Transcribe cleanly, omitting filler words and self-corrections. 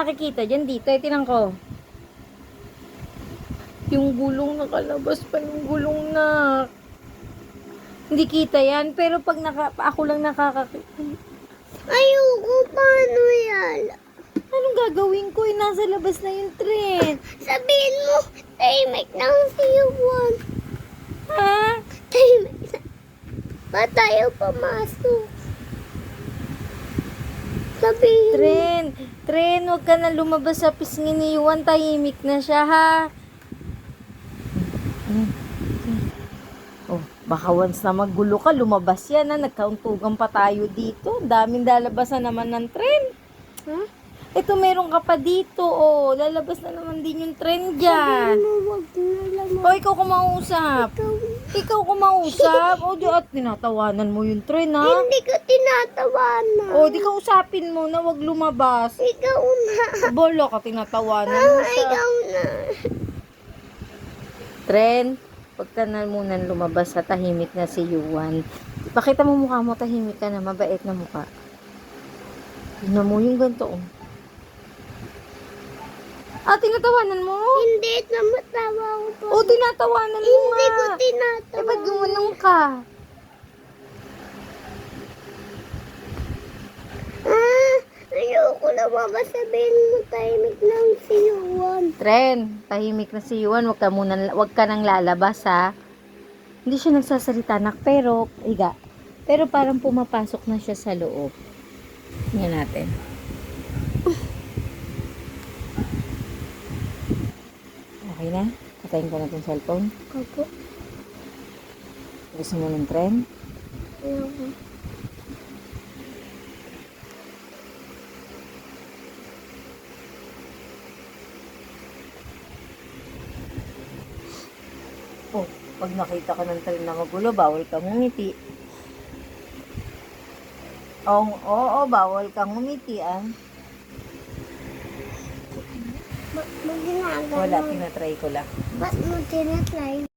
nakikita dyan dito. Tinan ko. Yung gulong nakalabas pa yung gulong na. Hindi kita yan. Pero pag ako lang nakakakita. Ayoko, paano yan? Anong gagawin ko? Nasa labas na yung tren. Sabihin mo, tahimik lang si Juan. Ha? Tahimik na. Ba tayo pumasok? Sabihin Tren, huwag ka na lumabas sa pisngi ni Juan. Tahimik na siya, ha? Oh, baka once na maggulo ka, lumabas yan, ha? Nagkauntugan pa tayo dito. Daming lalabas na naman ng tren. Huh? Ito, meron ka pa dito, oh. Lalabas na naman din yung tren dyan. Wag na lang. O, ikaw kumausap. Ikaw kumausap. O, di at tinatawanan mo yung tren, ha? Hindi ko tinatawanan. O, di ka usapin mo na wag lumabas. Ikaw na. Bolo ka, tinatawanan mo siya. Ikaw na. Tren, wag ka na muna lumabas sa tahimik na si Yuan. Pakita mo mukha mo, tahimik ka na, mabait na mukha. Tignan mo yung ganito, oh. Ah, tinatawanan mo? Hindi, namatawa ko po. O, tinatawanan mo Hindi nga. ko Eh, tinatawa. ba't gumanong ka? Ayoko na baka sabihin mo tahimik lang si Juan. Tren, tahimik na si Yuan. Wag ka nang lalabas, ha? Hindi siya nagsasalita, nak, pero, pero parang pumapasok na siya sa loob. Tingnan natin. Okay na? Patayin ko na itong cellphone. Opo. Gusto mo ng tren? Ayoko. Oh, pag nakita ka ng tren na magulo, bawal kang ngumiti. Oo, bawal kang ngumiti, ah. Ba't mo ginagawa? Wala, tinatry ko lang. Ba't mo tinatry?